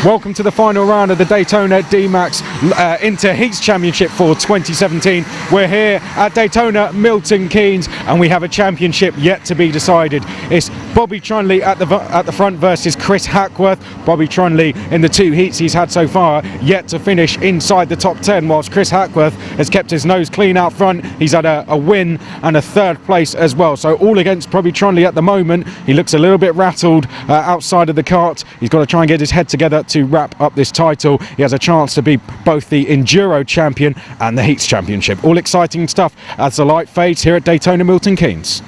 Welcome to the final round of the Daytona DMAX Inter Heats Championship for 2017. We're here at Daytona Milton Keynes and we have a championship yet to be decided. It's Bobby Trundley at the front versus Chris Hackworth. Bobby Trundley, in the two heats he's had so far, yet to finish inside the top 10, whilst Chris Hackworth has kept his nose clean out front. He's had a win and a third place as well. So all against Bobby Trundley at the moment. He looks a little bit rattled outside of the kart. He's got to try and get his head together to wrap up this title. He has a chance to be both the Enduro champion and the Heats championship. All exciting stuff as the light fades here at Daytona Milton Keynes.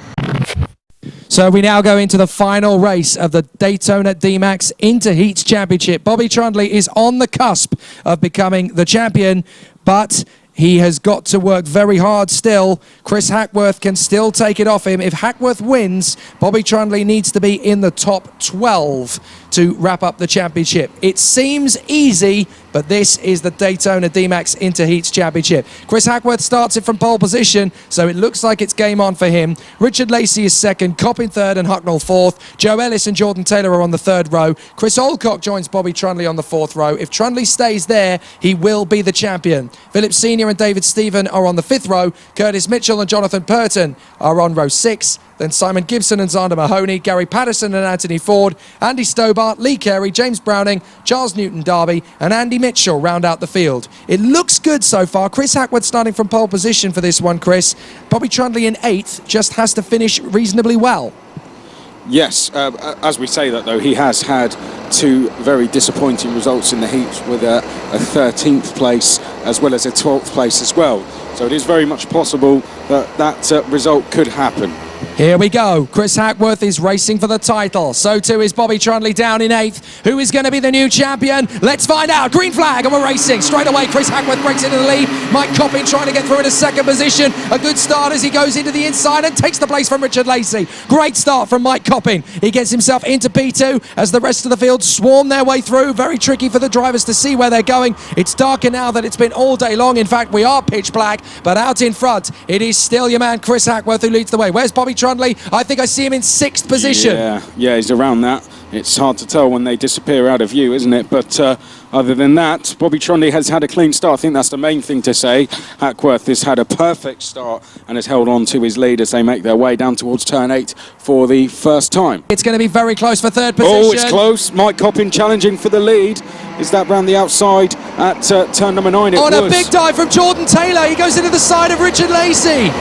So we now go into the final race of the Daytona DMAX Inter Heats Championship. Bobby Trundley is on the cusp of becoming the champion, but he has got to work very hard still. Chris Hackworth can still take it off him. If Hackworth wins, Bobby Trundley needs to be in the top 12 to wrap up the championship. It seems easy, but this is the Daytona DMAX Inter Heats Championship. Chris Hackworth starts it from pole position, so it looks like it's game on for him. Richard Lacey is second, Coppin third, and Hucknall fourth. Joe Ellis and Jordan Taylor are on the third row. Chris Olcock joins Bobby Trundley on the fourth row. If Trundley stays there, he will be the champion. Philip Sr. and David Stephen are on the fifth row. Curtis Mitchell and Jonathan Purton are on row 6. Then Simon Gibson and Zander Mahoney, Gary Patterson and Anthony Ford, Andy Stobart, Lee Carey, James Browning, Charles Newton-Darby and Andy Mitchell round out the field. It looks good so far. Chris Hackworth starting from pole position for this one, Chris. Bobby Trundley in 8th, just has to finish reasonably well. Yes, as we say that though, he has had two very disappointing results in the heats with a 13th place as well as a 12th place as well. So it is very much possible that that result could happen. Here we go. Chris Hackworth is racing for the title. So too is Bobby Trundley down in 8th. Who is going to be the new champion? Let's find out. Green flag and we're racing. Straight away, Chris Hackworth breaks into the lead. Mike Coppin trying to get through in a second position. A good start as he goes into the inside and takes the place from Richard Lacey. Great start from Mike Coppin. He gets himself into P2 as the rest of the field swarm their way through. Very tricky for the drivers to see where they're going. It's darker now than it's been all day long. In fact, we are pitch black, but out in front, it is still your man Chris Hackworth who leads the way. Where's Bobby Trundley? I think I see him in 6th position. Yeah, he's around that. It's hard to tell when they disappear out of view, isn't it? But other than that, Bobby Trundley has had a clean start. I think that's the main thing to say. Hackworth has had a perfect start and has held on to his lead as they make their way down towards turn 8 for the first time. It's going to be very close for 3rd position. Oh, it's close. Mike Coppin challenging for the lead. Is that round the outside at turn number 9? On a big dive from Jordan Taylor. He goes into the side of Richard Lacey.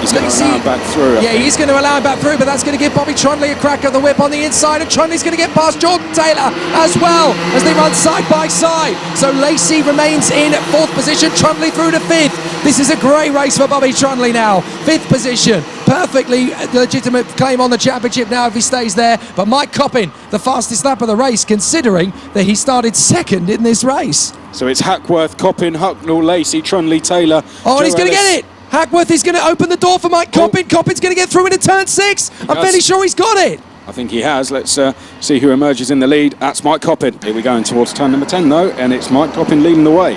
He's going to allow him back through. Yeah, he's going to allow him back through, but that's going to give Bobby Trundley a crack at the whip on the inside, and Trundley's going to get past Jordan Taylor as well as they run side by side. So Lacey remains in 4th position, Trundley through to 5th. This is a great race for Bobby Trundley now. 5th position, perfectly legitimate claim on the championship now if he stays there. But Mike Coppin, the fastest lap of the race, considering that he started 2nd in this race. So it's Hackworth, Coppin, Hucknall, Lacey, Trundley, Taylor. Oh, and he's going to get it. Hackworth is going to open the door for Mike Coppin. Coppin's going to get through into turn 6. I'm fairly sure he's got it. I think he has. Let's see who emerges in the lead. That's Mike Coppin. Here we go in towards turn number 10 though, and it's Mike Coppin leading the way.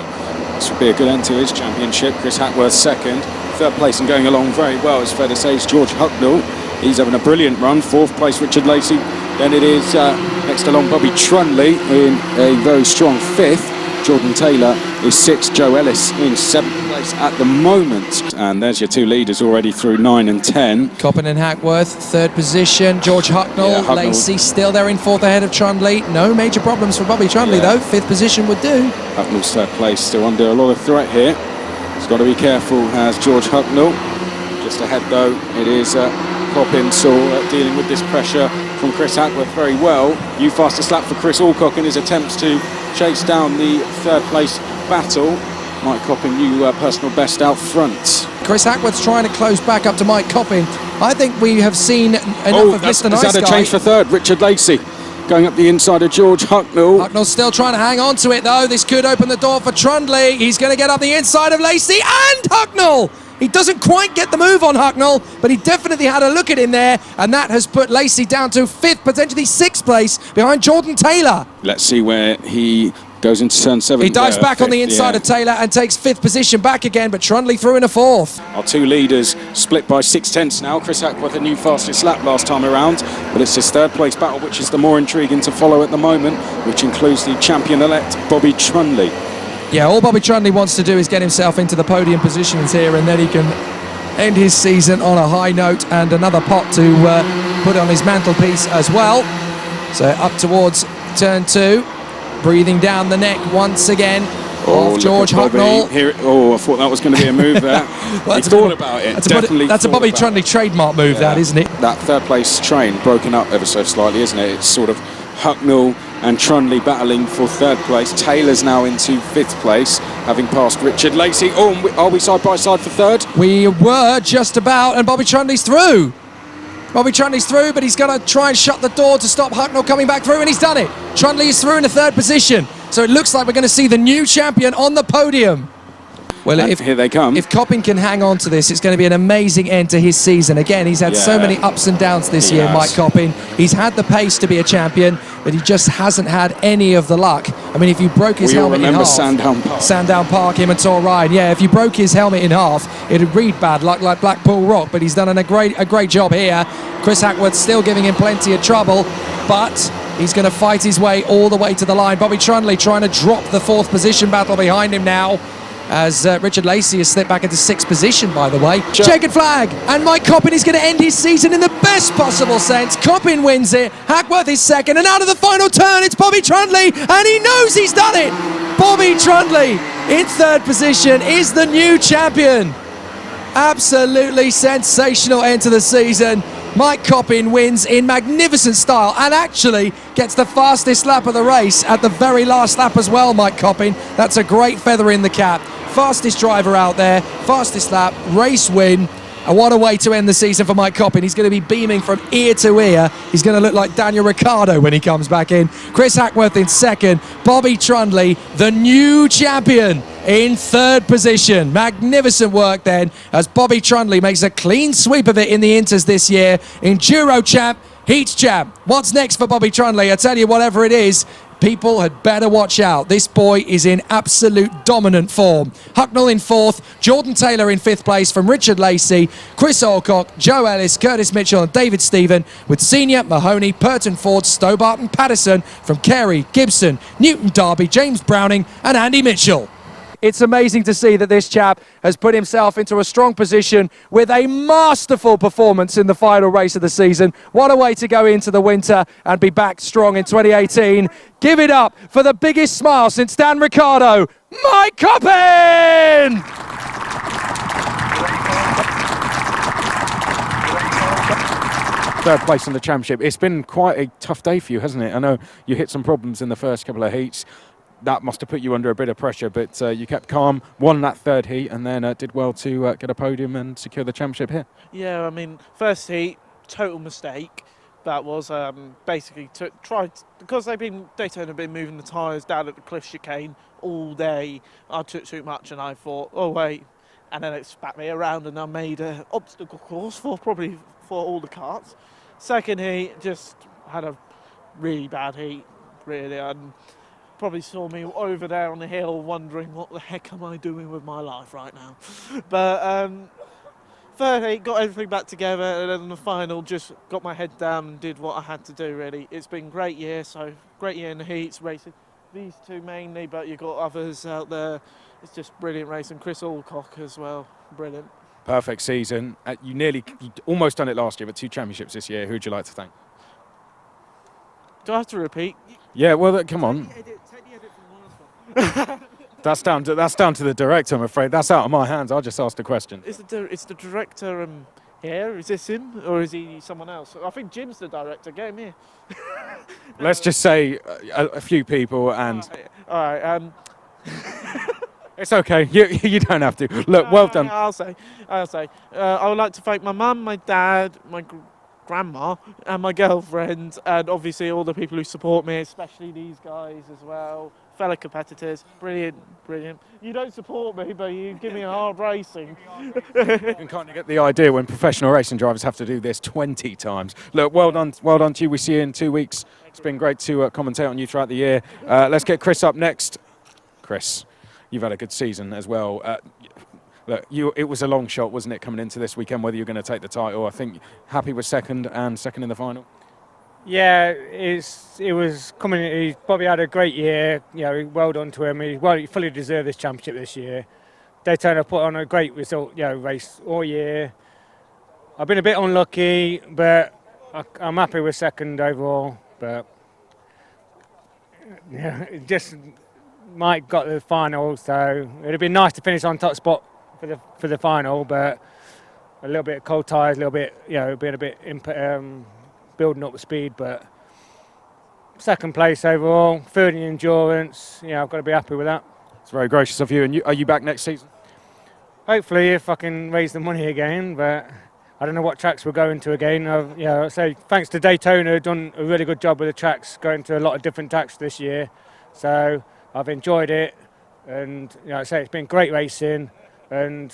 This would be a good end to his championship. Chris Hackworth 2nd. 3rd place and going along very well, it's fair to say, is George Hucknall. He's having a brilliant run. 4th place, Richard Lacey. Then it is next along Bobby Trundley in a very strong 5th. Jordan Taylor is 6th, Joe Ellis in 7th place at the moment. And there's your two leaders already through 9 and 10. Coppin and Hackworth, 3rd position. George Hucknall, Lacey still there in 4th ahead of Trundley. No major problems for Bobby Trundley though, 5th position would do. Hucknall's 3rd place, still under a lot of threat here. He's got to be careful as George Hucknall. Just ahead though, it is Coppin, so dealing with this pressure from Chris Hackworth very well. New fastest lap for Chris Alcock in his attempts to chase down the 3rd place battle. Mike Coppin, new personal best out front. Chris Hackworth's trying to close back up to Mike Coppin. I think we have seen enough of Mr. Nice Guy. Is that a change for 3rd? Richard Lacey going up the inside of George Hucknall. Hucknall's still trying to hang on to it though. This could open the door for Trundley. He's going to get up the inside of Lacey and Hucknall. He doesn't quite get the move on Hucknall, but he definitely had a look at him there, and that has put Lacey down to 5th, potentially 6th place behind Jordan Taylor. Let's see where he Goes into turn 7. He dives back on the inside of Taylor and takes 5th position back again, but Trundley through in a 4th. Our two leaders split by 6/10 now. Chris Hackworth a new fastest lap last time around, but it's his 3rd place battle which is the more intriguing to follow at the moment, which includes the champion-elect Bobby Trundley. Yeah, all Bobby Trundley wants to do is get himself into the podium positions here, and then he can end his season on a high note and another pot to put on his mantelpiece as well. So up towards turn 2, breathing down the neck once again of George Hucknall. I thought that was going to be a move there. Well, he thought about it. That's a Bobby Trundley trademark move, that, isn't it? That 3rd place train broken up ever so slightly, isn't it? It's sort of Hucknall and Trundley battling for 3rd place. Taylor's now into 5th place, having passed Richard Lacey. Oh, are we side by side for 3rd? We were just about, and Bobby Trundley's through. Bobby Trundley's through, but he's going to try and shut the door to stop Hucknall coming back through, and he's done it. Trundley is through in the 3rd position, so it looks like we're going to see the new champion on the podium. Well, here they come. If Coppin can hang on to this, it's going to be an amazing end to his season. Again, he's had so many ups and downs this year, Mike Coppin. He's had the pace to be a champion, but he just hasn't had any of the luck. I mean, if you broke his helmet in half... Sandown Park. Sandown Park, him and Tor Ryan. Yeah, if you broke his helmet in half, it'd read bad like Blackpool Rock, but he's done a great job here. Chris Hackworth still giving him plenty of trouble, but he's going to fight his way all the way to the line. Bobby Trundley trying to drop the 4th position battle behind him now, as Richard Lacey has slipped back into 6th position, by the way. Checkered flag, and Mike Coppin is going to end his season in the best possible sense. Coppin wins it, Hackworth is 2nd, and out of the final turn, it's Bobby Trundley, and he knows he's done it! Bobby Trundley in 3rd position is the new champion. Absolutely sensational end to the season. Mike Coppin wins in magnificent style and actually gets the fastest lap of the race at the very last lap as well, Mike Coppin. That's a great feather in the cap. Fastest driver out there, fastest lap, race win. And what a way to end the season for Mike Coppin. He's going to be beaming from ear to ear. He's going to look like Daniel Ricciardo when he comes back in. Chris Hackworth in 2nd. Bobby Trundley, the new champion, in 3rd position. Magnificent work then, as Bobby Trundley makes a clean sweep of it in the Inters this year. Enduro champ, Heats champ. What's next for Bobby Trundley? I tell you, whatever it is, people had better watch out. This boy is in absolute dominant form. Hucknall in 4th, Jordan Taylor in 5th place from Richard Lacey, Chris Alcock, Joe Ellis, Curtis Mitchell and David Stephen, with Senior, Mahoney, Purton Ford, Stobart and Patterson from Carey, Gibson, Newton Darby, James Browning and Andy Mitchell. It's amazing to see that this chap has put himself into a strong position with a masterful performance in the final race of the season. What a way to go into the winter and be back strong in 2018. Give it up for the biggest smile since Dan Ricciardo, Mike Coppin! Third place in the championship. It's been quite a tough day for you, hasn't it? I know you hit some problems in the first couple of heats. That must have put you under a bit of pressure, but you kept calm, won that 3rd heat, and then did well to get a podium and secure the championship here. Yeah, I mean, first heat, total mistake. That was basically tried, because Daytona have been moving the tyres down at the cliff chicane all day. I took too much, and I thought, oh wait, and then it spat me around, and I made an obstacle course for all the karts. Second heat, just had a really bad heat, really, and probably saw me over there on the hill wondering what the heck am I doing with my life right now. But third heat, got everything back together, and then in the final just got my head down and did what I had to do, really. It's been a great year, so great year in the heats, racing these two mainly, but you've got others out there. It's just brilliant racing. Chris Alcock as well, brilliant. Perfect season. You almost done it last year, but 2 championships this year. Who would you like to thank? Do I have to repeat? Yeah, well, come on. Take the edit from the last one. That's down to the director, I'm afraid. That's out of my hands. I'll just ask a question. Is the director here? Is this him, or is he someone else? I think Jim's the director. Get him here. Let's just say a few people, and all right. it's okay. You don't have to. Look, well done. I'll say. I would like to thank my mum, my dad, my grandma, and my girlfriend, and obviously all the people who support me, especially these guys as well. fellow competitors. Brilliant, brilliant. You don't support me, but you give me a hard racing. You can kind of get the idea when professional racing drivers have to do this 20 times. Look, well done to you. We see you in 2 weeks. It's been great to commentate on you throughout the year. Let's get Chris up next. Chris, you've had a good season as well. Look, it was a long shot, wasn't it, coming into this weekend, whether you're going to take the title? I think happy with second in the final. Yeah, it was coming. Bobby had a great year. You know, well done to him. He fully deserved this championship this year. Daytona put on a great result. Race all year. I've been a bit unlucky, but I'm happy with second overall. But yeah, just Mike got the final, so it'd have been nice to finish on top spot for the final. But a little bit of cold tyres, a little bit, being a bit building up the speed, but second place overall, third in endurance. I've got to be happy with that. It's very gracious of you. And are you back next season? Hopefully, if I can raise the money again, but I don't know what tracks we're going to again. I'd say thanks to Daytona, done a really good job with the tracks, going to a lot of different tracks this year. So I've enjoyed it, and I'd say it's been great racing, and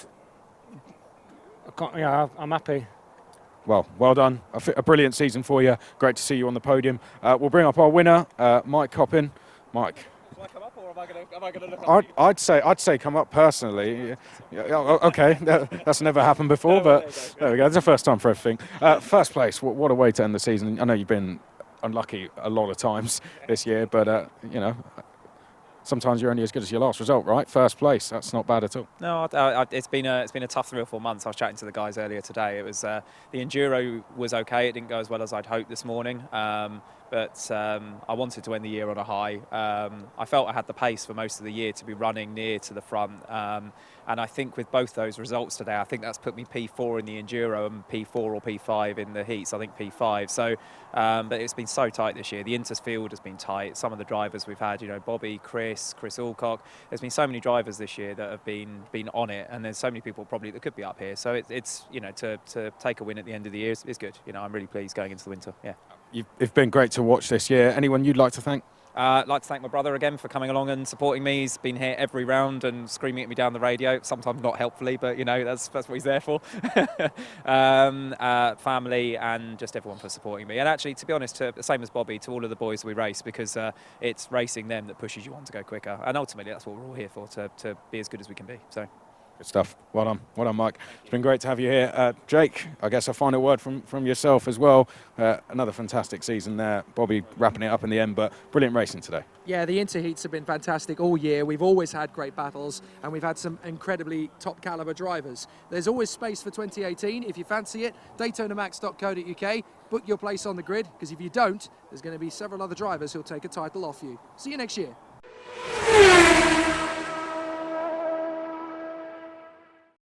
I'm happy. Well done. A brilliant season for you. Great to see you on the podium. We'll bring up our winner, Mike Coppin. Mike. Shall I come up, or am I going to look up? I'd say come up personally. Okay, that's never happened before, but there we go. It's the first time for everything. First place. What a way to end the season. I know you've been unlucky a lot of times this year, but sometimes you're only as good as your last result, right? First place. That's not bad at all. No, it's been a tough 3 or 4 months. I was chatting to the guys earlier today. It was the enduro was okay. It didn't go as well as I'd hoped this morning. But I wanted to end the year on a high. I felt I had the pace for most of the year to be running near to the front. And I think with both those results today, I think that's put me P4 in the enduro and P4 or P5 in the heats. I think P5. So, but it's been so tight this year. The Inters field has been tight. Some of the drivers we've had, Bobby, Chris Alcock. There's been so many drivers this year that have been on it, and there's so many people probably that could be up here. So it's to take a win at the end of the year is good. I'm really pleased going into the winter. Yeah. You've been great to watch this year. Anyone you'd like to thank? I'd like to thank my brother again for coming along and supporting me. He's been here every round and screaming at me down the radio, sometimes not helpfully, but that's what he's there for. Family and just everyone for supporting me. And actually, to be honest, the same as Bobby, to all of the boys we race, because it's racing them that pushes you on to go quicker. And ultimately, that's what we're all here for, to be as good as we can be. So. Good stuff. Well done, Mike. It's been great to have you here. Jake, I guess a final word from yourself as well. Another fantastic season there. Bobby wrapping it up in the end, but brilliant racing today. Yeah, the interheats have been fantastic all year. We've always had great battles, and we've had some incredibly top caliber drivers. There's always space for 2018. If you fancy it, DaytonaMax.co.uk. Book your place on the grid, because if you don't, there's going to be several other drivers who'll take a title off you. See you next year.